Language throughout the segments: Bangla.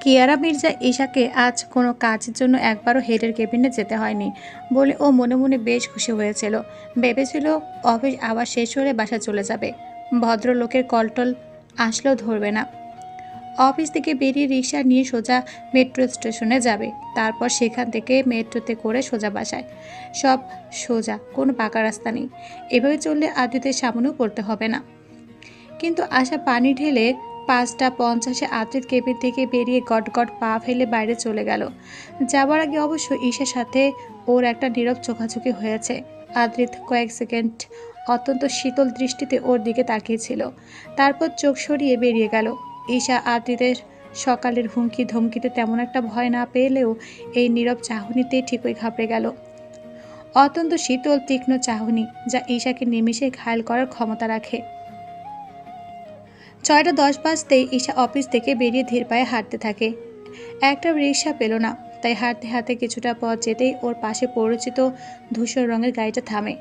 কিয়ারা মির্জা ঈশাকে আজ কোনো কাজের জন্য একবারও হেডের কেবিনে যেতে হয়নি বলে ও মনে মনে বেশ খুশি হয়েছিল। ভেবেছিল অফিস আবার শেষ হলে বাসা চলে যাবে, ভদ্রলোকের কলটল আসলেও ধরবে না। অফিস থেকে বেরিয়ে রিক্সা নিয়ে সোজা মেট্রো স্টেশনে যাবে, তারপর সেখান থেকে মেট্রোতে করে সোজা বাসায়। সব সোজা, কোনো পাকা রাস্তা নেই। এভাবে চললে আদিত্যের সামনেও পড়তে হবে না। কিন্তু আশা পানি ঢেলে ৫:৫০ আদ্রিত কেবিন থেকে বেরিয়ে গটগট পা ফেলে বাইরে চলে গেল। যাবার আগে অবশ্য ঈশার সাথে ওর একটা নীরব চোখাচোখি হয়েছে। আদ্রিত কয়েক সেকেন্ড অত্যন্ত শীতল দৃষ্টিতে ওর দিকে তাকিয়েছিল, তারপর চোখ সরিয়ে বেরিয়ে গেল। ঈশা আদ্রিতের সকালের হুমকি ধমকিতে তেমন একটা ভয় না পেলেও এই নীরব চাহনিতে ঠিকই ঘাবড়ে গেল। অত্যন্ত শীতল তীক্ষ্ণ চাহনি, যা ঈশাকে নিমিষে ঘায়েল করার ক্ষমতা রাখে। ৬:১০ বাজতেই ঈশা অফিস থেকে বেরিয়ে ধীর পায়ে হাঁটতে থাকে। একটা রিক্সা পেল না, তাই হাঁটতে হাঁটতে কিছুটা পথ যেতেই ওর পাশে পরিচিত ধূসর রঙের গাড়িটা থামে।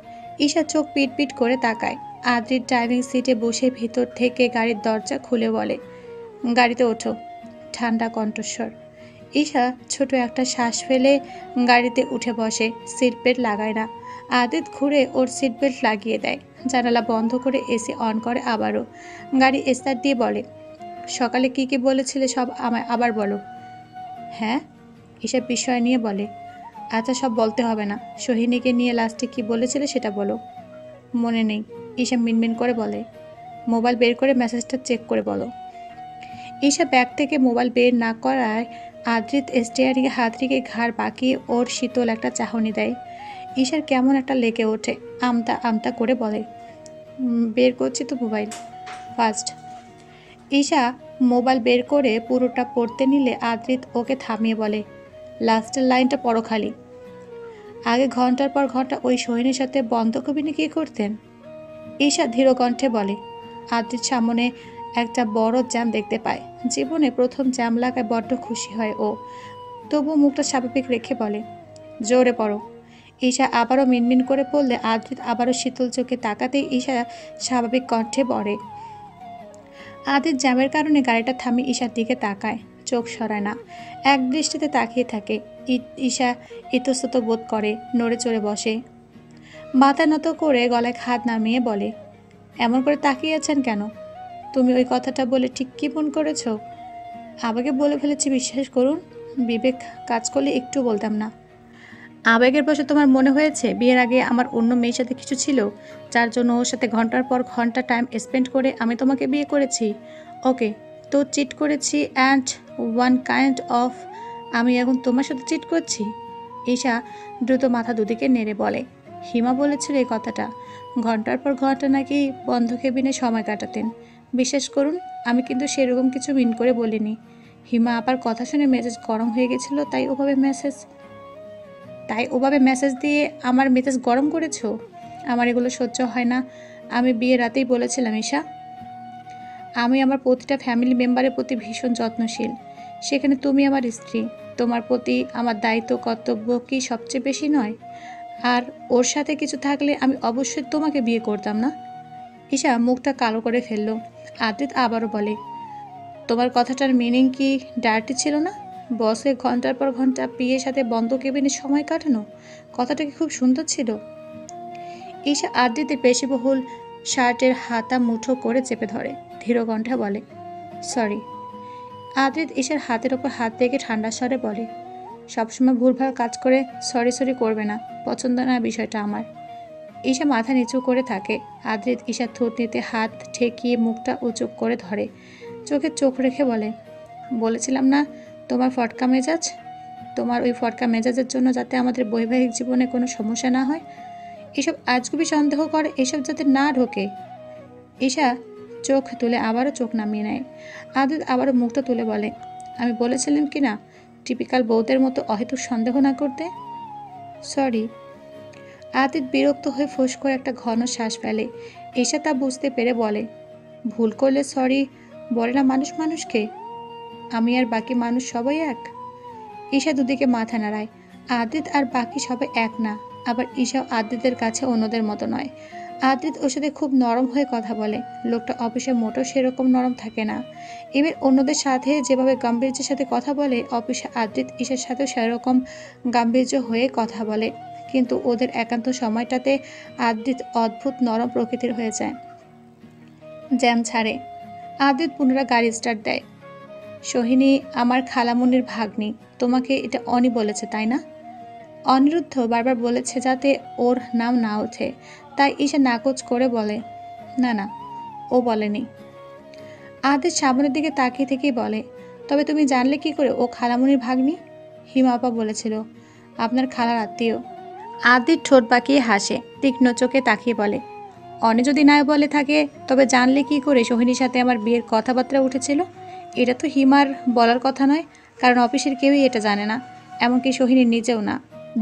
ঈশা চোখ পিটপিট করে তাকায়। আদ্রিত ড্রাইভিং সিটে বসে ভিতর থেকে গাড়ির দরজা খুলে বলে, গাড়িতে ওঠো। ঠান্ডা কণ্ঠস্বর। ঈশা ছোট একটা শ্বাস ফেলে গাড়িতে উঠে বসে, সিট বেল্ট লাগায় না। আদিত ঘুরে ওর সিট বেল্ট লাগিয়ে দেয়, জানালা বন্ধ করে এসি অন করে আবারও। গাড়ি স্টার্ট দিয়ে বলে, সকালে কি কি বলেছিলে সব আমায় আবার বলো। হ্যাঁ, এসব বিষয় নিয়ে বলে। আচ্ছা, সব বলতে হবে না, সোহিনীকে নিয়ে লাস্টে কি বলেছিলে সেটা বলো। মনে নেই, ঈশা মিনমিন করে বলে। মোবাইল বের করে মেসেজটা চেক করে বলো। ঈশা ব্যাগ থেকে মোবাইল বের না করায় আদ্রিত স্টিয়ারিংয়ে হাত রেখে ঘাড় বাঁকিয়ে ওর শীতল একটা চাহনি দেয়। ঈশার কেমন একটা লেগে ওঠে, আমতা আমতা করে বলে, বের করছি তো মোবাইল, ফার্স্ট। ঈশা মোবাইল বের করে পুরোটা পড়তে নিলে আদ্রিত ওকে থামিয়ে বলে, লাস্টের লাইনটা পড়ো খালি। আগে ঘন্টার পর ঘন্টা ওই সোহিনীর সাথে বন্ধ কবিনে কি করতেন? ঈশা ধীর কণ্ঠে বলে। আদ্রিত সামনে একটা বড় জ্যাম দেখতে পায়। জীবনে প্রথম জ্যাম লাগায় বড্ড খুশি হয় ও, তবু মুখটা স্বাভাবিক রেখে বলে, জোরে পড়ো। ঈশা আবারও মিনমিন করে পড়লে আদ্রিত আবারও শীতল চোখে তাকাতেই ঈশা স্বাভাবিক কণ্ঠে পড়ে। আদিত জ্যামের কারণে গাড়িটা থামিয়ে ঈশার দিকে তাকায়, চোখ সরায় না, এক দৃষ্টিতে তাকিয়ে থাকে। ঈশা ইতস্তত বোধ করে, নড়ে চড়ে বসে, মাথা নত করে গলায় হাত নামিয়ে বলে, এমন করে তাকিয়ে আছেন কেন? তুমি ওই কথাটা বলে ঠিক কি মন করেছ? আবেগে বলে ফেলেছি, বিশ্বাস করুন। বিবেক কাজ করলে একটু বলতাম না। আবেগের বশে তোমার মনে হয়েছে বিয়ের আগে আমার অন্য মেয়ের সাথে কিছু ছিল, যার জন্য ওর সাথে ঘন্টার পর ঘন্টা টাইম স্পেন্ড করে আমি তোমাকে বিয়ে করেছি। ওকে, তো চিট করেছি অ্যান্ড ওয়ান কাইন্ড অফ আমি এখন তোমার সাথে চিট করছি। ঈশা দ্রুত মাথা দুদিকে নেড়ে বলে, হিমা বলেছিল এই কথাটা। ঘন্টার পর ঘন্টা নাকি বন্ধ কেবিনে সময় কাটাতেন। বিশ্বাস করুন, আমি কিন্তু সেরকম কিছু মিন করে বলিনি। হিমা আবার কথা শুনে মেজাজ গরম হয়ে গেছিল, তাই ওভাবে মেসেজ দিয়ে আমার মেজাজ গরম করেছো। আমার এগুলো সহ্য হয় না। আমি বিয়ের রাতেই বলেছিলাম ঈশা, আমি আমার প্রতিটা ফ্যামিলি মেম্বারের প্রতি ভীষণ যত্নশীল। সেখানে তুমি আমার স্ত্রী, তোমার প্রতি আমার দায়িত্ব কর্তব্য কি সবচেয়ে বেশি নয়? আর ওর সাথে কিছু থাকলে আমি অবশ্যই তোমাকে বিয়ে করতাম না। ঈশা মুখটা কালো করে ফেলল। আদিত আবারও বলে, তোমার কথাটার মিনিং কি ডার্টি ছিল না? বসে ঘন্টার পর ঘন্টা বিয়ের সাথে বন্ধ কেবিনে সময় কাটানো, কথাটা কি খুব সুন্দর ছিল? ঈশা আদ্রিতের পেশিবহুল শার্টের হাতা মুঠো করে চেপে ধরে, ধীর কণ্ঠে বলে, সরি। আদ্রিত ঈশার হাতের ওপর হাত রেখে ঠান্ডা স্বরে বলে, সবসময় ভুলভাল কাজ করে সরি সরি করবে না, পছন্দ না বিষয়টা আমার। ঈশা মাথা নিচু করে থাকে। আদ্রিত ঈশার থুতনিতে হাত ঠেকিয়ে মুখটা উঁচু করে ধরে, চোখে চোখ রেখে বলে, বলেছিলাম না তোমার ফটকা মেজাজ, তোমার ওই ফটকা মেজাজের জন্য যাতে আমাদের বৈবাহিক জীবনে কোনো সমস্যা না হয়, এসব আজগুবি সন্দেহ করে এসব যাতে না ঢোকে। ঈশা চোখ তুলে আবারও চোখ নামিয়ে নেয়। আদিত আবারও মুখটা তুলে বলে, আমি বলেছিলাম কি না টিপিক্যাল বউদের মতো অহেতুক সন্দেহ না করতে? সরি। আদিত বিরক্ত হয়ে ফোঁস করে একটা ঘন শ্বাস ফেলে। ঈশা তা বুঝতে পেরে বলে, ভুল করলে সরি বলে না মানুষ মানুষকে? আমি আর বাকি মানুষ সবাই এক? ঈশা দুদিকে মাথা নাড়ায়। আদিত আর বাকি সবাই এক না, আবার ঈশাও আদিতের কাছে অন্যদের মতো নয়। আদ্রিত ওর সাথে খুব নরম হয়ে কথা বলে। লোকটা অফিসে মোটেও সেরকম নরম থাকে না। এবার অন্যদের সাথে যেভাবে গাম্ভীর্যের সাথে কথা বলে, অফিসে আদ্রিত ঈশার সাথেও সেরকম গাম্ভীর্য হয়ে কথা বলে। কিন্তু ওদের একান্ত সময়টাতে আদ্রিত অদ্ভুত নরম প্রকৃতির হয়ে যায়। জ্যাম ছাড়ে। আদ্রিত পুনরায় গাড়ি স্টার্ট দেয়। সোহিনী আমার খালামুনির ভাগ্নি। তোমাকে এটা অনি বলেছে, তাই না? অনিরুদ্ধ বারবার বলেছে যাতে ওর নাম না ওঠে, তাই ঈশা নাকচ করে বলে, না না, ও বলেনি। আদ্রিত সামনের দিকে তাকিয়ে থেকেই বলে, তবে তুমি জানলে কি করে ও খালামুনির ভাগ্নি? হিমা আপা বলেছিল, আপনার খালার আত্মীয়। আদ্রিত ঠোঁট বাঁকিয়ে হাসে, তীক্ষ্ণ চোখে তাকিয়ে বলে, অনি যদি নাই বলে থাকে তবে জানলে কি করে সোহিনীর সাথে আমার বিয়ের কথাবার্তা উঠেছিল? এটা তো হিমার বলার কথা নয়, কারণ অফিসের কেউই এটা জানে না, এমনকি সোহিনী নিজেও না।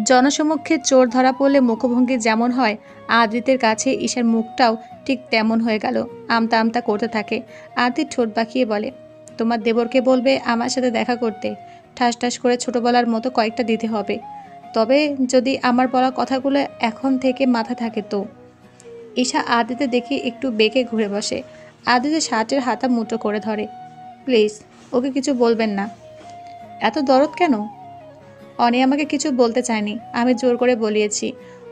জনসমক্ষে চোর ধরা পড়লে মুখভঙ্গি যেমন হয়, আদ্রিতের কাছে ঈশার মুখটাও ঠিক তেমন হয়ে গেল। আমতা আমতা করতে থাকে। আদ্রিত ঠোঁট বাঁকিয়ে বলে, তোমার দেবরকে বলবে আমার সাথে দেখা করতে। ঠাস ঠাস করে ছোটবেলার মতো কয়েকটা দিতে হবে, তবে যদি আমার বলা কথাগুলো এখন থেকে মাথা থাকে তো। ঈশা আদিতে দেখে একটু বেঁকে ঘুরে বসে। আদিতে শার্টের হাতা মুঠো করে ধরে। প্লিজ, ওকে কিছু বলবেন না। এত দরদ কেন? অনি আমাকে কিছু বলতে চায়নি, আমি জোর করে বলিয়েছি।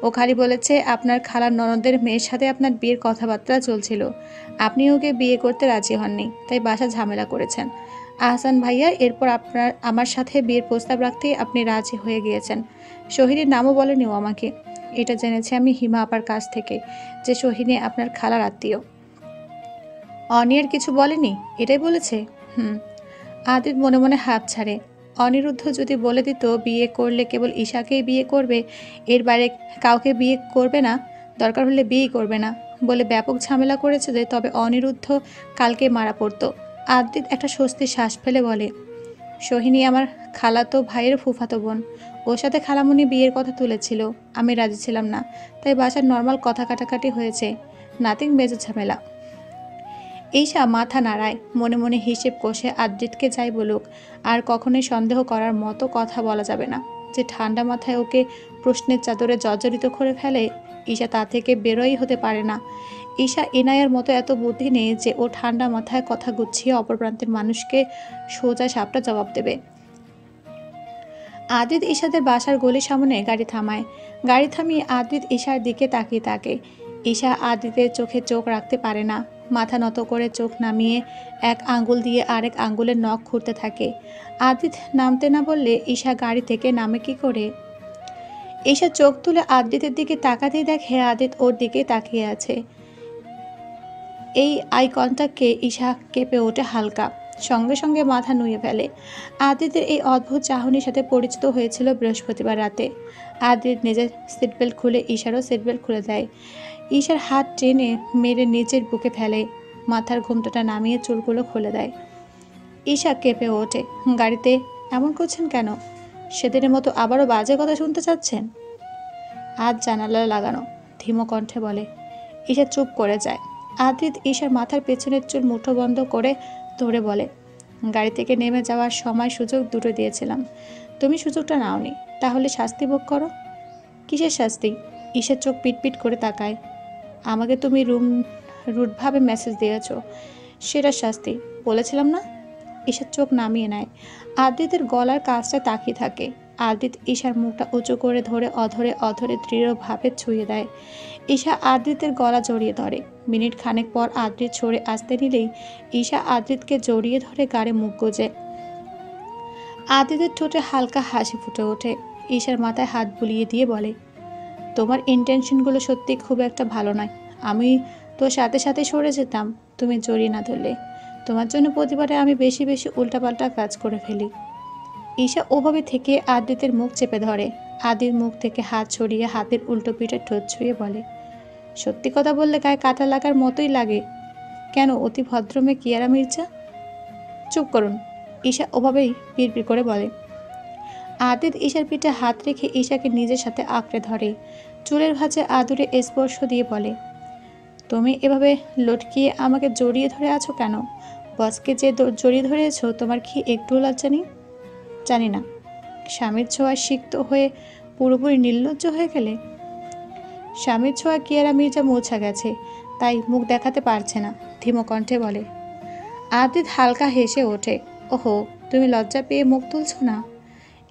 ও খালি বলেছে আপনার খালার ননদের মেয়ের সাথে আপনার বিয়ের কথাবার্তা চলছিল, আপনি ওকে বিয়ে করতে রাজি হননি, তাই বাসা ঝামেলা করেছেন। আহসান ভাইয়া এরপর আমার সাথে বিয়ের প্রস্তাব রাখতেই আপনি রাজি হয়ে গিয়েছেন। সোহিনীর নামও বলেনি ও আমাকে। এটা জেনেছি আমি হিমা আপার কাছ থেকে, যে সোহিনী আপনার খালার আত্মীয়। অনির কিছু বলেনি, এটাই বলেছে? হুম। আদিত মনে মনে হাত ছাড়ে। অনিরুদ্ধ যদি বলে দিত বিয়ে করলে কেবল ঈশাকেই বিয়ে করবে, এর বাইরে কাউকে বিয়ে করবে না, দরকার হলে বিয়ে করবে না বলে ব্যাপক ঝামেলা করেছে, যে তবে অনিরুদ্ধ কালকে মারা পড়তো। আদিত একটা স্বস্তির শ্বাস ফেলে বলে, সোহিনী আমার খালাতো ভাইয়ের ফুফাতো বোন, ওর সাথে খালামুনি বিয়ের কথা তুলেছিল, আমি রাজি ছিলাম না, তাই বাসার নর্মাল কথা কাটাকাটি হয়েছে, নাথিং মেজর ঝামেলা। ঈশা মাথা নাড়ায়, মনে মনে হিসেব কষে আদ্রিতকে যাই বলুক, আর কখনোই সন্দেহ করার মতো কথা বলা যাবে না। যে ঠান্ডা মাথায় ওকে প্রশ্নের চাদরে জর্জরিত করে ফেলে, ঈশা তা থেকে বেরোই হতে পারে না। ঈশা এনায়ার মতো এত বুদ্ধি নেই যে ও ঠান্ডা মাথায় কথা গুছিয়ে অপর প্রান্তের মানুষকে সোজা সাপটা জবাব দেবে। আদিত ঈশাদের বাসার গলির সামনে গাড়ি থামায়। গাড়ি থামিয়ে আদিত ঈশার দিকে তাকিয়ে থাকে। ঈশা আদিতের চোখে চোখ রাখতে পারে না, মাথা নত করে চোখ নামিয়ে এক আঙ্গুল দিয়ে আরেক আঙ্গুলের নখ খুঁড়তে থাকে। আদিত নামতে না বললে ঈশা গাড়ি থেকে নামে কি করে? ঈশা চোখ তুলে আদিতের দিকে তাকাতেই দেখে আদিত ওর দিকে তাকিয়ে আছে। এই আই কন্টাক্টকে ঈশা কেঁপে ওঠে হালকা, সঙ্গে সঙ্গে মাথা নুয়ে ফেলে। আদিতের এই অদ্ভুত চাহনির সাথে পরিচিত হয়েছিল বৃহস্পতিবার রাতে। আদিত নিজের সিটবেল্ট খুলে ঈশারও সিটবেল্ট খুলে দেয়। ঈশার হাত টেনে মেরে নিচের বুকে ফেলে, মাথার ঘুমটাটা নামিয়ে চুলগুলো খুলে দেয়। ঈশা কেঁপে ওঠে, গাড়িতে এমন করছেন কেন? সেদিনের মতো আবারও বাজে কথা শুনতে চাচ্ছেন? হাত জানালা লাগানো, ধীম কণ্ঠে বলে। ঈশা চুপ করে যায়। আদ্রিত ঈশার মাথার পেছনের চুল মুঠো বন্ধ করে ধরে বলে, গাড়ি থেকে নেমে যাওয়ার সময় সুযোগ দুটো দিয়েছিলাম, তুমি সুযোগটা নাওনি, তাহলে শাস্তি ভোগ করো। কিসের শাস্তি? ঈশার চোখ পিটপিট করে তাকায়। আমাকে তুমি রুটভাবে মেসেজ দিয়েছ, সেটার শাস্তি বলেছিলাম না? ঈশার চোখ নামিয়ে নেয়। আদ্রিতের গলার কাছটা তাকিয়ে থাকে। আদ্রিত ঈশার মুখটা উঁচু করে ধরে অধরে অধরে দৃঢ়ভাবে ছুঁয়ে দেয়। ঈশা আদ্রিতের গলা জড়িয়ে ধরে। মিনিট খানেক পর আদ্রিত সরে আসতে নিলেই ঈশা আদ্রিতকে জড়িয়ে ধরে গাড়ে মুখ গুজে। আদ্রিতের ঠোঁটে হালকা হাসি ফুটে ওঠে। ঈশার মাথায় হাত বুলিয়ে দিয়ে বলে, তোমার ইন্টেনশনগুলো সত্যি খুব একটা ভালো নয়। আমি তোর সাথে সাথে সরে যেতাম তুমি জড়িয়ে না ধরলে। তোমার জন্য প্রতিবারে আমি বেশি বেশি উল্টাপাল্টা কাজ করে ফেলি। ঈশা ওভাবে থেকে আদ্রিতের মুখ চেপে ধরে। আদির মুখ থেকে হাত ছড়িয়ে হাতের উল্টো পিঠে ঠোঁট ছুঁয়ে বলে, সত্যি কথা বললে গায়ে কাঁটা লাগার মতোই লাগে। কেন অতি ভদ্রমে কিয়ারা মির্জা? চুপ করুন, ঈশা ওভাবেই বিড়বিড় করে বলে। আদিত ঈশার পিঠে হাত রেখে ঈশাকে নিজের সাথে আঁকড়ে ধরে। চুলের ভাঁজে আদুরে স্পর্শ দিয়ে বলে, তুমি এভাবে লটকিয়ে আমাকে জড়িয়ে ধরে আছো কেন? বসকে যে জড়িয়ে ধরেছ তোমার কি একটু লজ্জা নেই? জানি না, স্বামীর ছোঁয়ায় সিক্ত হয়ে পুরোপুরি নির্লজ্জ হয়ে গেলে? স্বামীর ছোঁয়া কিয়ারা মির্জা মুছা গেছে, তাই মুখ দেখাতে পারছে না। ধীম কণ্ঠে বলে। আদিত হালকা হেসে ওঠে। ওহো, তুমি লজ্জা পেয়ে মুখ তুলছো না?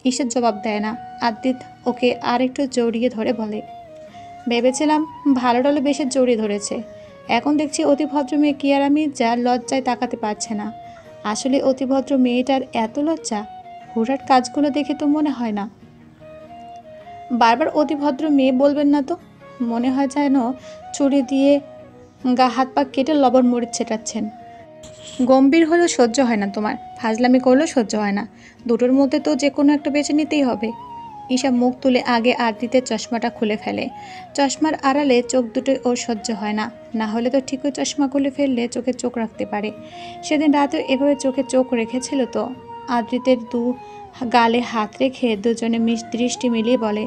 ঈশার জবাব দেয় না। আদিত ওকে আর একটু জড়িয়ে ধরে বলে, ভেবেছিলাম ভালো টলে বেশি জড়িয়ে ধরেছে, এখন দেখছি অতিভদ্র মেয়ে কিয়ারা মির্জা লজ্জায় তাকাতে পারছে না। আসলে অতিভদ্র মেয়েটার এত লজ্জা? হুটহাট কাজগুলো দেখে তো মনে হয় না। বারবার অতিভদ্র মেয়ে বলবেন না তো, মনে হয় যেন ছুরি দিয়ে গা হাত পা কেটে লবণ মরিচ ছেটাচ্ছেন। গম্ভীর হলেও সহ্য হয় না তোমার, ফাজলামি করলেও সহ্য হয় না। দুটোর মধ্যে তো যে কোনো একটা বেছে নিতেই হবে। ঈশা মুখ তুলে আগে আদিতের চশমাটা খুলে ফেলে। চশমার আড়ালে চোখ দুটোই ওর সহ্য হয় না, না হলে তো ঠিকই চশমা খুলে ফেললে চোখে চোখ রাখতে পারে। সেদিন রাতেও এভাবে চোখে চোখ রেখেছিল তো। আদিতের দু গালে হাত রেখে দুজনে দৃষ্টি মিলিয়ে বলে,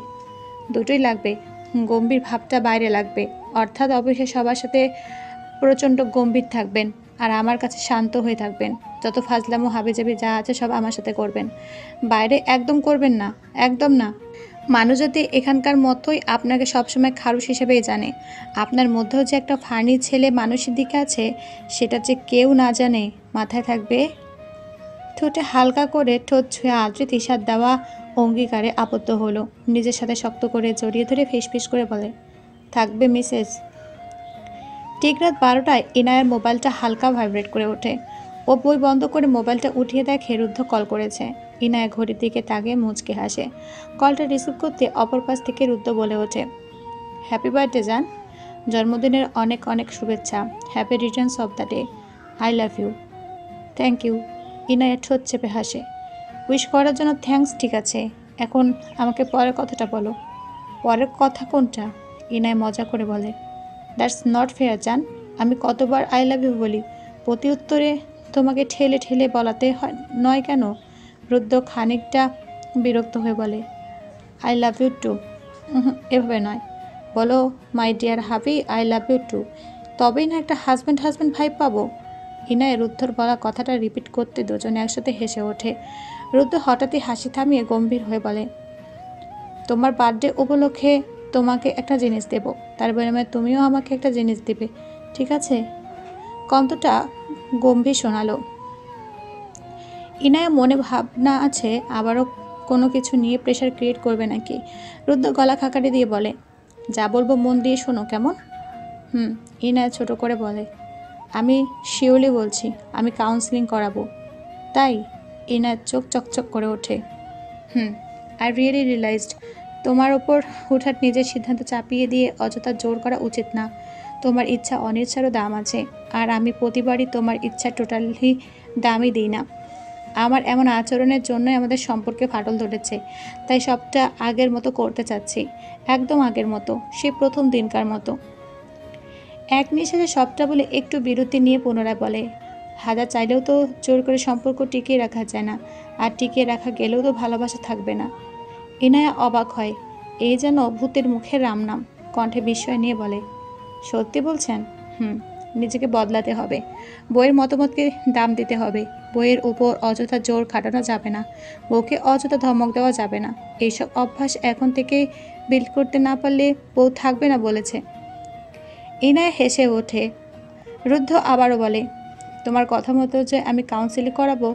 দুটোই লাগবে, গম্ভীর ভাবটা বাইরে লাগবে। অর্থাৎ অবশ্যই সবার সাথে প্রচণ্ড গম্ভীর থাকবেন, আর আমার কাছে শান্ত হয়ে থাকবেন। যত ফাজলামো হাবিজাবি যা আছে সব আমার সাথে করবেন, বাইরে একদম করবেন না, একদম না। মানুষ যদি এখানকার মতোই আপনাকে সবসময় খারুশ হিসেবেই জানে, আপনার মধ্যেও যে একটা ফানি ছেলে মানুষের দিকে আছে সেটা যে কেউ না জানে, মাথায় থাকবে। ঠোঁটে হালকা করে ঠোঁট ছুঁয়ে আদ্রিত ঈশার দেওয়া অঙ্গীকারে আবদ্ধ হলো। নিজের সাথে শক্ত করে জড়িয়ে ধরে ফিসফিস করে বলে, থাকবে মিসেস। ঠিক রাত 12টায় ইনায়ার মোবাইলটা হালকা ভাইব্রেট করে ওঠে। ও বই বন্ধ করে মোবাইলটা উঠিয়ে দেখে রুদ্ধ কল করেছে। ইনায়া ঘড়ির দিকে তাকিয়ে মুচকে হাসে। কলটা রিসিভ করতে অপর পাশ থেকে রুদ্ধ বলে ওঠে, হ্যাপি বার্থডে জান, জন্মদিনের অনেক অনেক শুভেচ্ছা। Happy returns of the day. I love you. Thank you. Inaya ঠোঁট চেপে হাসে। উইশ করার জন্য থ্যাঙ্কস, ঠিক আছে, এখন আমাকে পরের কথাটা বলো। পরের কথা কোনটা? ইনায়া মজা করে বলে, দ্যাটস নট ফেয়ার জান। আমি কতবার আই লাভ ইউ বলি, প্রতি উত্তরে তোমাকে ঠেলে ঠেলে বলাতে হয় নয় কেন? রুদ্র খানিকটা বিরক্ত হয়ে বলে, আই লাভ ইউ টু। এভাবে নয়, বলো মাই ডিয়ার হাবি আই লাভ ইউ টু, তবেই না একটা হাজব্যান্ড হাজব্যান্ড ভাইব পাবো। ইনায় রুদ্ধর বলা কথাটা রিপিট করতে দুজনে একসাথে হেসে ওঠে। রুদ্র হঠাৎই হাসি থামিয়ে গম্ভীর হয়ে বলে, তোমার বার্থডে উপলক্ষে তোমাকে একটা জিনিস দেব, তার বিনিময়ে তুমিও আমাকে একটা জিনিস দেবে, ঠিক আছে? কন্তটা গম্ভীর শোনালো। ইনায়া মনে ভাবনা আছে আবারও কোনো কিছু নিয়ে প্রেশার ক্রিয়েট করবে নাকি। রুদ্র গলা খাকারি দিয়ে বলে, যা বলবো মন দিয়ে শোনো, কেমন? ইনায়া ছোট করে বলে, আমি শিওরলি বলছি, আমি কাউন্সেলিং করাবো। তাই? ইনায়ার চোখ চকচক করে ওঠে। আই রিয়েলি রিয়েলাইজড তোমার ওপর হুটহাট নিজের সিদ্ধান্ত চাপিয়ে দিয়ে অযথা জোর করা উচিত না। তোমার ইচ্ছা অনিচ্ছারও দাম আছে, আর আমি প্রতিবারই তোমার ইচ্ছা টোটালি দামই দিই না। আমার এমন আচরণের জন্যই আমাদের সম্পর্কে ফাটল ধরেছে, তাই সবটা আগের মতো করতে চাচ্ছি, একদম আগের মতো, সে প্রথম দিনকার মতো। এক নিঃশ্বাসে সবটা বলে একটু বিরতি নিয়ে পুনরায় বলে, হাজার চাইলেও তো জোর করে সম্পর্ক টিকিয়ে রাখা যায় না, আর টিকিয়ে রাখা গেলেও তো ভালোবাসা থাকবে না। ইনায়া অবাক হয়, এই যেন ভূতের মুখের রামনাম। কণ্ঠে বিস্ময় নিয়ে বলে, সত্যি বলছেন? নিজেকে বদলাতে হবে, বইয়ের মতামতকে দাম দিতে হবে, বইয়ের উপর অযথা জোর খাটানো যাবে না, বউকে অযথা ধমক দেওয়া যাবে না। এইসব অভ্যাস এখন থেকে বিল্ড করতে না পারলে বউ থাকবে না বলেছে। ইনায়া হেসে ওঠে। রুদ্ধ আবারও বলে, তোমার কথা মতো যে আমি কাউন্সিলিং করাবো,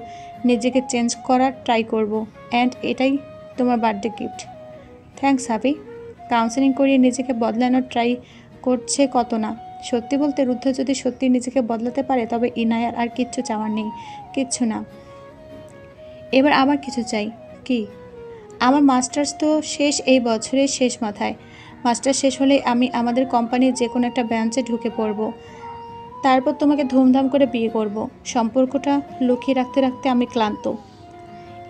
নিজেকে চেঞ্জ করার ট্রাই করব, অ্যান্ড এটাই তোমার বার্থডে গিফট। থ্যাঙ্কস হাবি। কাউন্সিলিং করিয়ে নিজেকে বদলানোর ট্রাই করছে কত না। সত্যি বলতে রুদ্ধ যদি সত্যি নিজেকে বদলাতে পারে তবে ইনায়ার আর কিচ্ছু চাওয়ার নেই, কিচ্ছু না। এবার আমার কিছু চাই। কি? আমার মাস্টার্স তো শেষ এই বছরের শেষ মাথায়। মাস্টার্স শেষ হলেই আমি আমাদের কোম্পানির যে কোনো একটা ব্রাঞ্চে ঢুকে পড়ব, তারপর তোমাকে ধুমধাম করে বিয়ে করব। সম্পর্কটা লুকিয়ে রাখতে রাখতে আমি ক্লান্ত।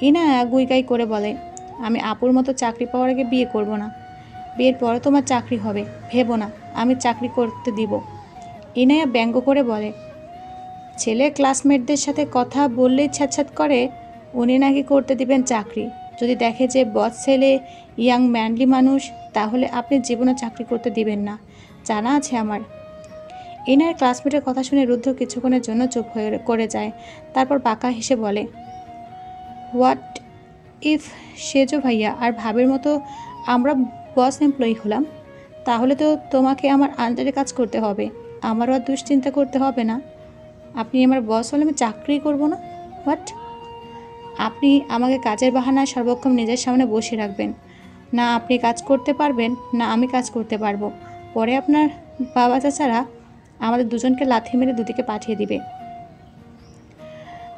ইনায়া গুইগাই করে বলে, আমি আপুর মতো চাকরি পাওয়ার আগে বিয়ে করব না। বিয়ের পরে তোমার চাকরি হবে, ভেবো না আমি চাকরি করতে দিব। ইনায়া ব্যঙ্গ করে বলে, ছেলে ক্লাসমেটদের সাথে কথা বললেই ছ্যাঁচ্ছ্যাঁত করে, উনি নাকি করতে দিবেন চাকরি। যদি দেখে যে বস ছেলে, ইয়াং ম্যানলি মানুষ, তাহলে আপনি জীবনে চাকরি করতে দিবেন না, জানা আছে আমার। ইনায়ের ক্লাসমেটের কথা শুনে রুদ্ধ কিছুক্ষণের জন্য চুপ হয়ে করে যায়। তারপর বাঁকা হেসে বলে, হোয়াট ইফ সেজো ভাইয়া আর ভাবের মতো আমরা বস এমপ্লয়ি হলাম, তাহলে তো তোমাকে আমার আন্ডারে কাজ করতে হবে, আমারও আর দুশ্চিন্তা করতে হবে না। আপনি আমার বস হলে আমি চাকরি করব না? হোয়াট? আপনি আমাকে কাজের বাহানায় সর্বক্ষণ নিজের সামনে বসিয়ে রাখবেন। না আপনি কাজ করতে পারবেন, না আমি কাজ করতে পারবো। পরে আপনার বাবা চাচারা আমাদের দুজনকে লাথি মেরে দুদিকে পাঠিয়ে দিবে।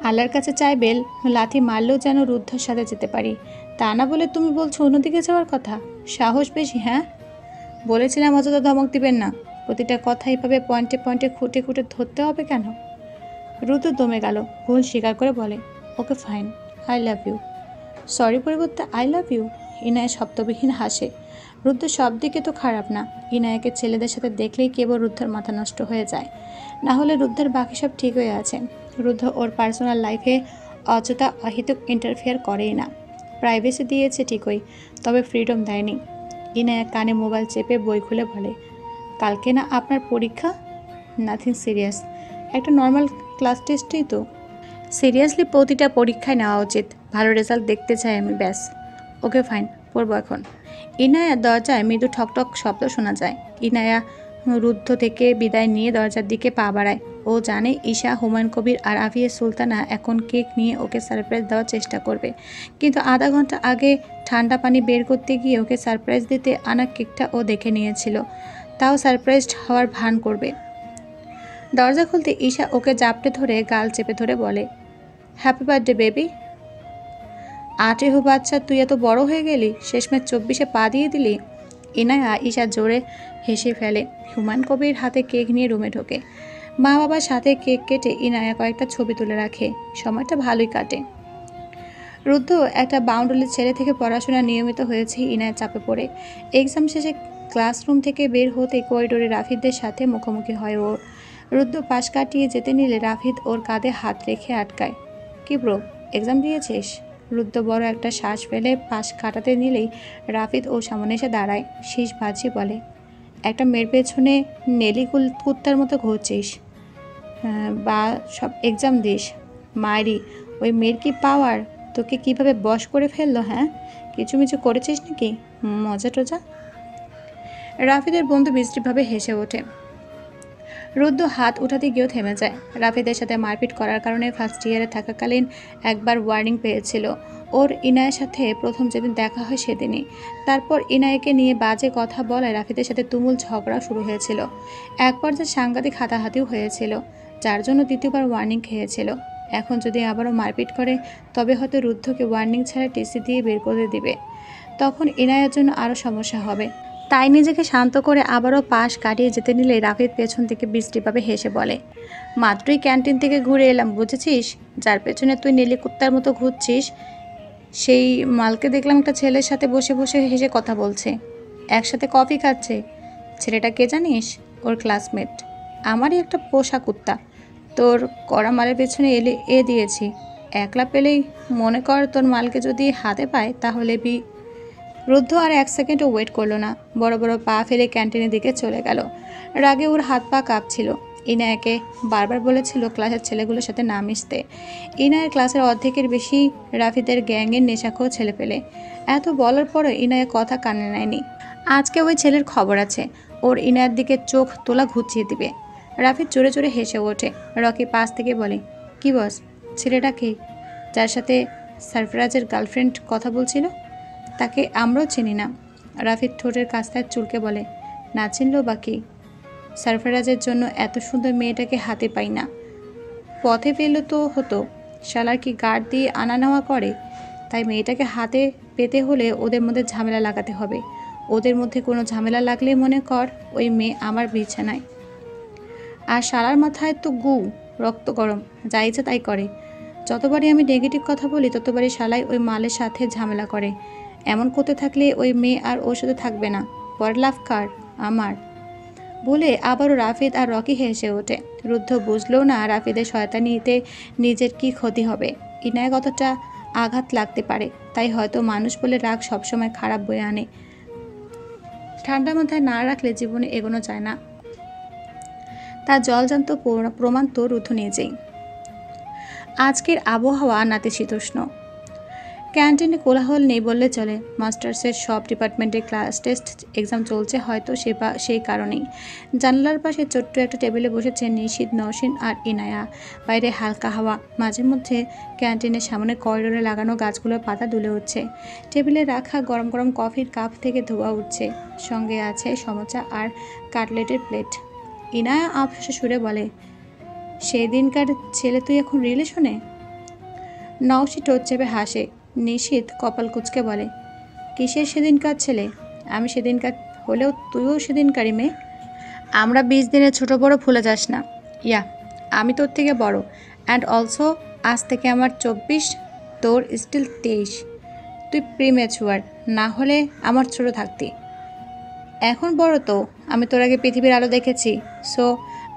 আল্লাহর কাছে চাইবেন লাথি মারলেও যেন রুদ্ধর সাথে যেতে পারি। তা না বলে তুমি বলছো অন্যদিকে যাওয়ার কথা? সাহস বেশি, হ্যাঁ? বলেছিলাম অযথা ধমক দিবেন না। প্রতিটা কথা এইভাবে পয়েন্টে পয়েন্টে খুঁটে খুঁটে ধরতে হবে কেন? রুদ্র দমে গেল, ভুল স্বীকার করে বলে, okay fine, I love you. Sorry পরিবর্তে আই লাভ ইউ? ইনায়া শব্দবিহীন হাসে। রুদ্র সব দিকে তো খারাপ না। ইনায়াকে ছেলেদের সাথে দেখলেই কেবল রুদ্রের মাথা নষ্ট হয়ে যায়, না হলে রুদ্রের বাকি সব ঠিক হয়ে আছে। রুদ্র ওর পার্সোনাল লাইফে অযথা অহেতুক ইন্টারফেয়ার করেই না। প্রাইভেসি দিয়েছে ঠিকই, তবে ফ্রিডম দেয়নি। ইনায়া কানে মোবাইল চেপে বই খুলে বলে, কালকে না আপনার পরীক্ষা? নাথিং সিরিয়াস, একটা নর্মাল ক্লাস টেস্টই তো। সিরিয়াসলি প্রতিটা পরীক্ষায় নেওয়া উচিত, ভালো রেজাল্ট দেখতে চাই আমি, ব্যাস। ওকে ফাইন, পড়বো এখন। ইনায়ার দরজায় মৃদু ঠকঠক শব্দ শোনা যায়। ইনায়া রুদ্ধ থেকে বিদায় নিয়ে দরজার দিকে পা বাড়ায়। ও জানে ঈশা, হুমায়ুন কবির আর আফিয়া সুলতানা এখন কেক নিয়ে ওকে সারপ্রাইজ দেওয়ার চেষ্টা করবে, কিন্তু আধা ঘন্টা আগে ঠান্ডা পানি বের করতে গিয়ে ওকে সারপ্রাইজ দিতে আনা কেকটা ও দেখে নিয়েছিল, তাও সারপ্রাইজড হওয়ার ভান করবে। দরজা খুলতে ঈশা ওকে জাপটে ধরে গাল চেপে ধরে বলে, হ্যাপি বার্থডে বেবি। 8 হো বাচ্চা, তুই এত বড় হয়ে গেলি, শেষমেশ 24-এ পা দিয়ে দিলি। ইনায়া ঈশা জোরে হেসে ফেলে। হুমায়ুন কবির হাতে কেক নিয়ে রুমে ঢোকে। মা বাবার সাথে কেক কেটে ইনায়া কয়েকটা ছবি তুলে রাখে। সময়টা ভালোই কাটে। রুদ্ধ একটা বাউন্ডুলের ছেলে থেকে পড়াশোনা নিয়মিত হয়েছে ইনায়া চাপে পড়ে। এক্সাম শেষে ক্লাসরুম থেকে বের হতে করিডোরে রাফিদদের সাথে মুখোমুখি হয় ওর। রুদ্ধ পাশ কাটিয়ে যেতে নিলে রাফিদ ওর কাঁধে হাত রেখে আটকায়। কি ব্রো, এক্সাম দিয়েছিস? রুদ্ধ বড় একটা শ্বাস ফেলে পাশ কাটাতে নিলেই রাফিদ ওর সামনে এসে দাঁড়ায়। শীষ ভাজি বলে, একটা মেয়ের পেছনে নেলি কুত্তার মতো ঘুরছিস, বা সব এক্সাম দিস? মায়েরি, ওই মেয়ের কি পাওয়ার, তোকে কিভাবে বশ করে ফেললো? হ্যাঁ, কিছু মিছু করেছিস নাকি? মজা টজা? রাফিদের বন্ধু বিশ্রীভাবে হেসে ওঠে। রুদ্ধ হাত উঠাতে গিয়েও থেমে যায়। রাফিদের সাথে মারপিট করার কারণে ফার্স্ট ইয়ারে থাকাকালীন একবার ওয়ার্নিং পেয়েছিল ওর। ইনায়ের সাথে প্রথম যেদিন দেখা হয় সেদিনই। তারপর ইনায়কে নিয়ে বাজে কথা বলায় রাফিদের সাথে তুমুল ঝগড়া শুরু হয়েছিল। এক পর্যায়ে সাংঘাতিক হাতাহাতিও হয়েছিল, যার জন্য দ্বিতীয়বার ওয়ার্নিং খেয়েছিল। এখন যদি আবারও মারপিট করে তবে হয়তো রুদ্ধকে ওয়ার্নিং ছাড়া টিসি দিয়ে বের করে দিবে। তখন ইনায়ের জন্য আরও সমস্যা হবে। তাই নিজেকে শান্ত করে আবারও পাশ কাটিয়ে যেতে নিলে রাফিদ পেছন থেকে বিশ্রীভাবে হেসে বলে, মাত্রই ক্যান্টিন থেকে ঘুরে এলাম, বুঝেছিস? যার পেছনে তুই নীলি কুত্তার মতো ঘুরছিস, সেই মালকে দেখলাম একটা ছেলের সাথে বসে বসে হেসে কথা বলছে, একসাথে কফি খাচ্ছে। ছেলেটা কে জানিস? ওর ক্লাসমেট, আমারই একটা পোষা কুত্তা। তোর কড়া মালের পেছনে এ দিয়েছি, একলা পেলেই মনে কর তোর মালকে যদি হাতে পায় তাহলে রুদ্ধ আর 1 সেকেন্ডও ওয়েট করলো না, বড় বড় পা ফেলে ক্যান্টিনের দিকে চলে গেল। রাগে ওর হাত পা কাঁপছিল। ইনায়াকে বারবার বলেছিল ক্লাসের ছেলেগুলোর সাথে না মিশতে। ইনায়ের ক্লাসের অর্ধেকের বেশি রাফিদের গ্যাংয়ের নেশাখোর ছেলে পেলে। এত বলার পরও ইনায়ের কথা কানে নেয়নি। আজকে ওই ছেলের খবর আছে, ওর ইনায়ের দিকে চোখ তোলা ঘুচিয়ে দিবে। রাফিদ জোরে জোরে হেসে ওঠে। রকি পাশ থেকে বলে, কি বস, ছেলেটা কে? যার সাথে সারফরাজের গার্লফ্রেন্ড কথা বলছিল? তাকে আমরাও চিনি না। রাফিদ ঠোঁটের কাছটায় চুলকে বলে, না চিনলেও বাকি, সারফরাজের জন্য এত সুন্দর মেয়েটাকে হাতে পাই না। পথে পেলে তো হতো, শালার কি গার্ড দিয়ে আনা নেওয়া করে। তাই মেয়েটাকে হাতে পেতে হলে ওদের মধ্যে ঝামেলা লাগাতে হবে। ওদের মধ্যে কোনো ঝামেলা লাগলে মনে কর ওই মেয়ে আমার বিছানায়। আর শালার মাথায় তো রক্ত গরম, যা ইচ্ছে তাই করে। যতবারই আমি নেগেটিভ কথা বলি ততবারই শালাই ওই মালের সাথে ঝামেলা করে। এমন করতে থাকলে ওই মেয়ে আর ওর সাথে থাকবে না। পর লাভ কার? আমার। বলে আবারও রাফিদ আর রকি হেসে ওঠে। রুদ্ধ বুঝলো না রাফিদের শয়তানিতে নিজের কি ক্ষতি হবে। ইনায় কতটা আঘাত লাগতে পারে। তাই হয়তো মানুষ বলে রাগ সবসময় খারাপ বয়ে আনে। ঠান্ডা মাথায় না রাখলে জীবনে এগোনো যায় না, তার জলজান্ত প্রমাণ তো রুদ্ধ নিজেই। আজকের আবহাওয়া নাতিশীতোষ্ণ। ক্যান্টিনে কোলাহল নেই বললে চলে। মাস্টার্সের সব ডিপার্টমেন্টের ক্লাস টেস্ট এক্সাম চলছে, হয়তো সেই কারণেই। জানালার পাশে ছোট্ট একটা টেবিলে বসেছে নিশিত, নওশিন আর ইনায়া। বাইরে হালকা হাওয়া, মাঝে মধ্যে ক্যান্টিনের সামনে করিডোরে লাগানো গাছগুলোর পাতা দুলে উঠছে। টেবিলে রাখা গরম গরম কফির কাপ থেকে ধোঁয়া উঠছে, সঙ্গে আছে সমোসা আর কাটলেটের প্লেট। ইনায়া আফসোসে সুরে বলে, সেদিনকার ছেলে তুই এখন রিলেশনে? নওশি ঠোঁট চেপে হাসে। নিশিত কপাল কুঁচকে বলে, কিসের সেদিনকার ছেলে? আমি সেদিনকার হলেও তুইও সেদিনকারই মেয়ে। আমরা 20 দিনে ছোট বড় ভুলে যাস না। ইয়া, আমি তোর থেকে বড়। অ্যান্ড অলসো আজ থেকে আমার 24, তোর স্টিল 23। তুই প্রিম্যাচুয়ার, না হলে আমার ছোট থাকতি। এখন বড় তো, আমি তোর আগে পৃথিবীর আলো দেখেছি। সো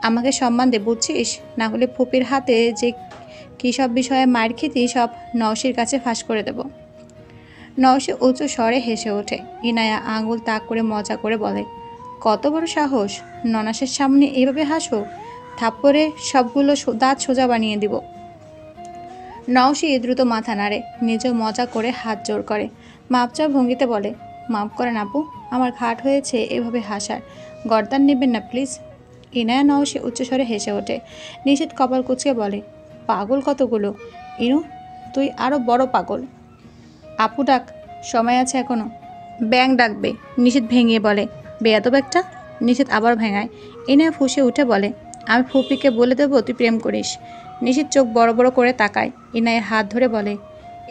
আমাকে সম্মান দে, বুঝছিস? না হলে ফুপির হাতে যে কী সব বিষয়ে মার খেতি সব নওশির কাছে ফাঁস করে দেব। নওশি উঁচু স্বরে হেসে ওঠে। ইনায়া আঙুল তাক করে মজা করে বলে, কত বড় সাহস! ননাসের সামনে এইভাবে হাসো? থাপ্পড়ে সবগুলো দাঁত সোজা বানিয়ে দিব। নওশি দ্রুত মাথা নাড়ে, নিজেও মজা করে হাত জোর করে। মাপচা ভঙ্গিতে বলে, মাপ করেন আপু, আমার ঘাট হয়েছে এভাবে হাসার। গর্দান নেবেন না প্লিজ। ইনায়া নওশি উচ্চস্বরে হেসে ওঠে। নিশিত কপাল কুচকে বলে, পাগল কতগুলো। ইনু, তুই আরও বড় পাগল। আপু ডাক, সময় আছে এখনো। ব্যাং ডাকবে, নিশিত ভেঙিয়ে বলে। বেয়াদব একটা। নিশিত আবার ভেঙায়। ইনায়া ফুঁসে উঠে বলে, আমি ফুপিকে বলে দেবো তুই প্রেম করিস। নিশিত চোখ বড় বড় করে তাকায়। ইনায়ের হাত ধরে বলে,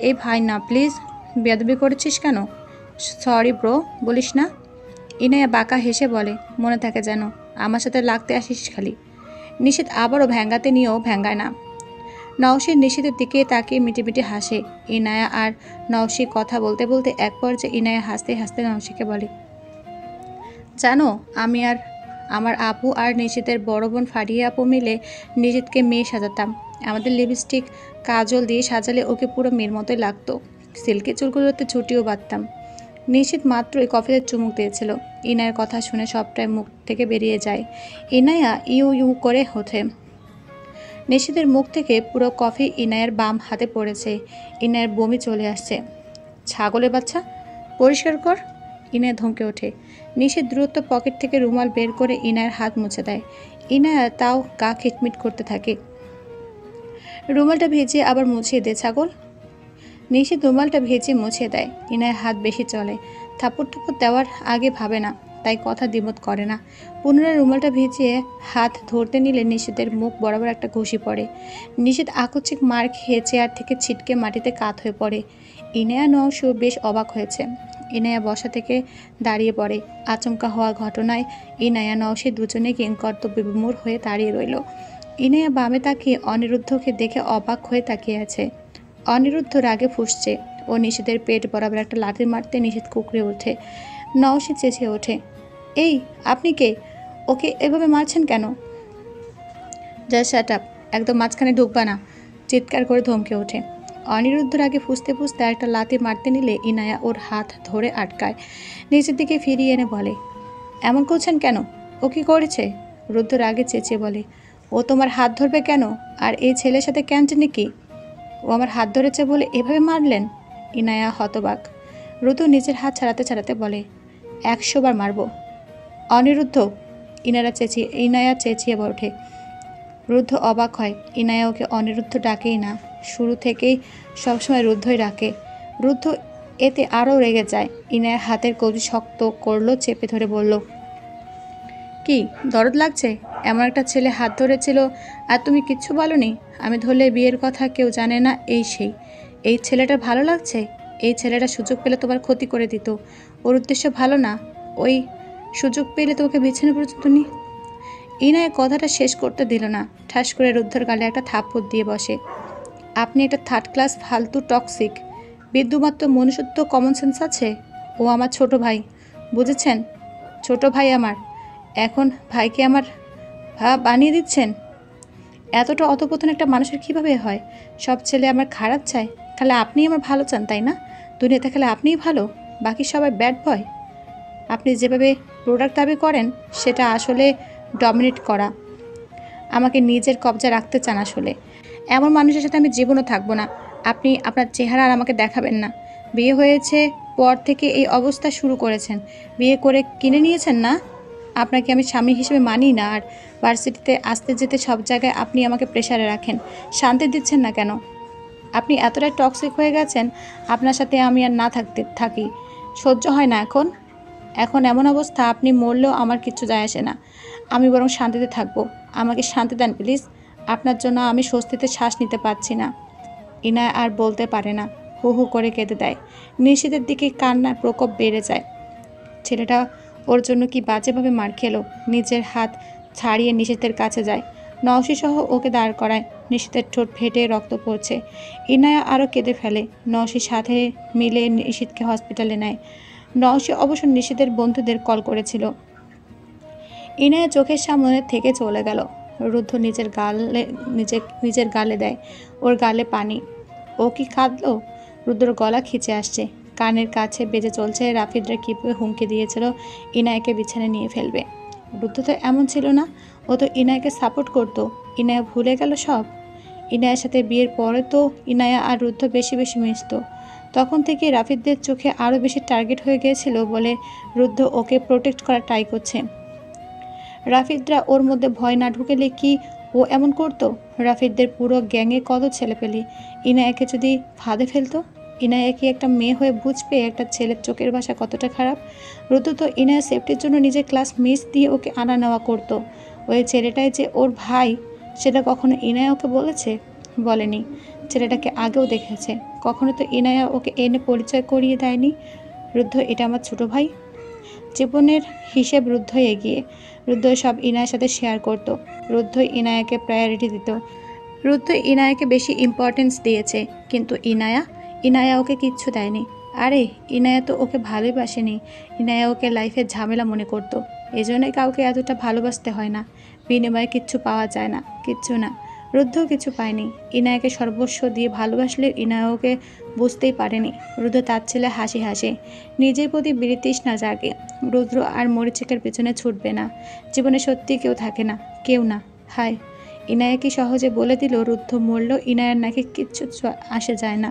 এই ভাই না প্লিজ, বেয়াদবি করেছিস কেন? সরি ব্রো, বলিস না। ইনায়া বাঁকা হেসে বলে, মনে থাকে যেন, আমার সাথে লাগতে আসিস খালি। নিশিত আবারও ভ্যাঙ্গাতে নিয়েও ভ্যাঙ্গায় না। নওশির নিশিতের দিকে তাকিয়ে মিটিমিটি হাসে। ইনায়া আর নওশি কথা বলতে বলতে এক পর্যায়ে ইনায়া হাসতে হাসতে নওশিকে বলে, জানো, আমি আর আমার আপু আর নিশিতের বড় বোন ফারিয়া আপু মিলে নিশিতকে মেয়ে সাজাতাম। আমাদের লিপস্টিক কাজল দিয়ে সাজালে ওকে পুরো মেয়ের মতোই লাগতো। সিল্কি চুলগুলোতে ছুটিও বাঁধতাম। নিশিত মাত্রই কফিতে চুমুক দিয়েছিল। ইনায়ের কথা শুনে সবটাই মুখ থেকে বেরিয়ে যায়। ইনায়া ইউ ইউ করে ওঠে। নিশিতের মুখ থেকে পুরো কফি ইনায়ের বাম হাতে পড়েছে। ইনায়ের বমি চলে আসছে। ছাগলের বাচ্চা, পরিষ্কার কর। ইনায়া ধমকে ওঠে। নিশিত দ্রুত পকেট থেকে রুমাল বের করে ইনায়ের হাত মুছে দেয়। ইনায়া তাও গা খিটমিট করতে থাকে। রুমালটা ভিজিয়ে আবার মুছিয়ে দে ছাগল। নিশিত রুমালটা ভিজিয়ে মুছিয়ে দেয়। ইনায়ের হাত বেশি চলে। থাপ্পড় টাপ্পড় দেওয়ার আগে ভাবে না, তাই কথা দ্বিমত করে না। পুনরায় রুমালটা ভিজিয়ে হাত ধরতে নিলে নিশিতের মুখ বরাবর একটা ঘুষি পড়ে। নিশিত আকস্মিক মার খেয়ে চেয়ার থেকে ছিটকে মাটিতে কাত হয়ে পড়ে। ইনায়া নওশি বেশ অবাক হয়েছে। ইনায়া বসা থেকে দাঁড়িয়ে পড়ে। আচমকা হওয়া ঘটনায় ইনায়া নওশি দুজনে কিংকর্তব্য বিমূঢ় হয়ে দাঁড়িয়ে রইল। ইনায়া বামে তাকিয়ে অনিরুদ্ধকে দেখে অবাক হয়ে তাকিয়ে আছে। অনিরুদ্ধ রাগে ফুঁসছে। ও নিশিতের পেট বরাবর একটা লাথি মারতে নিশিত কুঁকড়ে ওঠে। নওশি চেঁচিয়ে ওঠে, এই আপনি কে? ওকে এভাবে মারছেন কেন? জাস্ট শাট আপ, একদম মাঝখানে ঢুকবা না, চিৎকার করে ধমকে ওঠে। অনিরুদ্ধর আগে ফুঁসতে ফুঁসতে একটা লাথি মারতে নিলে ইনায়া ওর হাত ধরে আটকায়। নিচের দিকে ফিরিয়ে এনে বলে, এমন করছেন কেন? ও কি করেছে? রুদ্ধর আগে চেঁচিয়ে বলে, ও তোমার হাত ধরবে কেন? আর এই ছেলের সাথে ক্যান্টিনে কি? ও আমার হাত ধরেছে বলে এভাবে মারলেন? ইনায়া হতবাক। রুদ্র নিজের হাত ছাড়াতে ছাড়াতে বলে, 100 বার মারব। অনিরুদ্ধ, ইনায়া চেঁচিয়ে ওঠে। রুদ্ধ অবাক হয়। ইনায়া ওকে অনিরুদ্ধ ডাকেই না, শুরু থেকেই সবসময় রুদ্ধই ডাকে। রুদ্ধ এতে আরও রেগে যায়। ইনায়ার হাতের কবজি শক্ত করলো, চেপে ধরে বলল, কি দরদ লাগছে? এমন একটা ছেলে হাত ধরেছিল আর তুমি কিচ্ছু বলনি? আমি ধরলে বিয়ের কথা কেউ জানে না, এই ছেলেটা ভালো লাগছে? এই ছেলেটা সুযোগ পেলে তোমার ক্ষতি করে দিত। ওর উদ্দেশ্য ভালো না, ওই সুযোগ পেলে তোমাকে বিছানা পর্যন্ত নি। ইনায় কথাটা শেষ করতে দিল না। ঠাস করে রুদ্ধর গালে একটা থাপ্পড় দিয়ে বসে। আপনি একটা 3rd ক্লাস ফালতু টক্সিক। বিন্দুমাত্র মনুষ্যত্ব কমন সেন্স আছে? ও আমার ছোট ভাই, বুঝেছেন? ছোট ভাই আমার। এখন ভাইকে আমার বানিয়ে দিচ্ছেন? এতটা অধপতন একটা মানুষের কীভাবে হয়? সব ছেলে আমার খারাপ চায়, খালি আপনিই আমার ভালো চান, তাই না? দুনিয়াতে খালি আপনিই ভালো, বাকি সবাই ব্যাড বয়। আপনি যেভাবে প্রোডাক্ট দাবি করেন সেটা আসলে ডমিনেট করা। আমাকে নিজের কবজা রাখতে চান আসলে। এমন মানুষের সাথে আমি জীবনও থাকবো না। আপনি আপনার চেহারা আর আমাকে দেখাবেন না। বিয়ে হয়েছে পর থেকে এই অবস্থা শুরু করেছেন। বিয়ে করে কিনে নিয়েছেন না? আপনাকে আমি স্বামী হিসেবে মানি না। আর ভার্সিটিতে আসতে যেতে সব জায়গায় আপনি আমাকে প্রেশারে রাখেন। শান্তি দিচ্ছেন না কেন? আপনি এতটাই টক্সিক হয়ে গেছেন, আপনার সাথে আমি আর না থাকি। সহ্য হয় না এখন। এখন এমন অবস্থা, আপনি মরলেও আমার কিচ্ছু যায় আসে না। আমি বরং শান্তিতে থাকবো। আমাকে শান্তি দেন প্লিজ। আপনার জন্য আমি স্বস্তিতে শ্বাস নিতে পারছি না। ইনায়া আর বলতে পারে না, হু হু করে কেঁদে দেয়। নিশীথের দিকে কান্নার প্রকোপ বেড়ে যায়। ছেলেটা ওর জন্য কি বাজেভাবে মার খেলো। নিজের হাত ছাড়িয়ে নিশীথের কাছে যায়। নওশী সহ ওকে দাঁড় করায়। নিশীথের ঠোঁট ফেটে রক্ত পড়ছে। ইনায়া আরও কেঁদে ফেলে। নওশীর সাথে মিলে নিশীথকে হসপিটালে নেয়। নওশী অবশ্য নিশীথের বন্ধুদের কল করেছিল। ইনায়া চোখের সামনে থেকে চলে গেল। রুদ্ধ নিজের গালে দেয়। ওর গালে পানি। ও কি কাঁদলো? রুদ্রর গলা খিচে আসছে। কানের কাছে বেজে চলছে রাফিদরা কীভাবে হুমকি দিয়েছিল ইনায়াকে বিছানায় নিয়ে ফেলবে। রুদ্র তো এমন ছিল না। ও তো ইনায়াকে সাপোর্ট করতো। ইনায়া ভুলে গেল সব। ইনায়ার সাথে বিয়ের পরে তো ইনায়া আর রুদ্র বেশি বেশি মিশত। তখন থেকে রাফিদদের চোখে আরও বেশি টার্গেট হয়ে গিয়েছিল বলে রুদ্র ওকে প্রোটেক্ট করার ট্রাই করছে। রাফিদরা ওর মধ্যে ভয় না ঢুকেলে কি ও এমন করতো? রাফিদদের পুরো গ্যাংয়ে কত ছেলেপেলে ইনায়াকে যদি ফাঁদে ফেলতো। ইনায়া কি একটা মেয়ে হয়ে বুঝবে একটা ছেলের চোখের ভাষা কতটা খারাপ? রুতু তো ইনায়া সেফটির জন্য নিজের ক্লাস মিস দিয়ে ওকে আনা নেওয়া করতো। ওই ছেলেটাই যে ওর ভাই সেটা কখনো ইনায়া ওকে বলেছে? বলেনি। ছেলেটাকে আগেও দেখেছে। কখনো তো ইনায়া ওকে এনে পরিচয় করিয়ে দেয়নি। রুদ্ধ এটা আমার ছোট ভাই। জীবনের হিসেব রুদ্ধই এগিয়ে। রুদ্ধই সব ইনায়ের সাথে শেয়ার করত। রুদ্ধই ইনায়াকে প্রায়োরিটি দিত। রুদ্ধ ইনায়াকে বেশি ইম্পর্টেন্স দিয়েছে। কিন্তু ইনায়া ওকে কিচ্ছু দেয়নি। আরে ইনায়া তো ওকে ভালোবাসেনি। ইনায়া ওকে লাইফের ঝামেলা মনে করতো। এজন্যই কাউকে এতটা ভালোবাসতে হয় না। বিনিময়ে কিচ্ছু পাওয়া যায় না, কিচ্ছু না। রুদ্ধও কিছু পায়নি। ইনায়াকে সর্বস্ব দিয়ে ভালোবাসলেও ইনায়া ওকে বুঝতেই পারেনি। রুদ্র তার ছেলে হাসি হাসে। নিজের প্রতি বিতৃষ্ণা জাগে। রুদ্র আর মরিচিকার পেছনে ছুটবে না। জীবনে সত্যি কেউ থাকে না, কেউ না। হায়, ইনায়া কি সহজে বলে দিল রুদ্ধ মরল ইনায়ার নাকি কিচ্ছু আসে যায় না।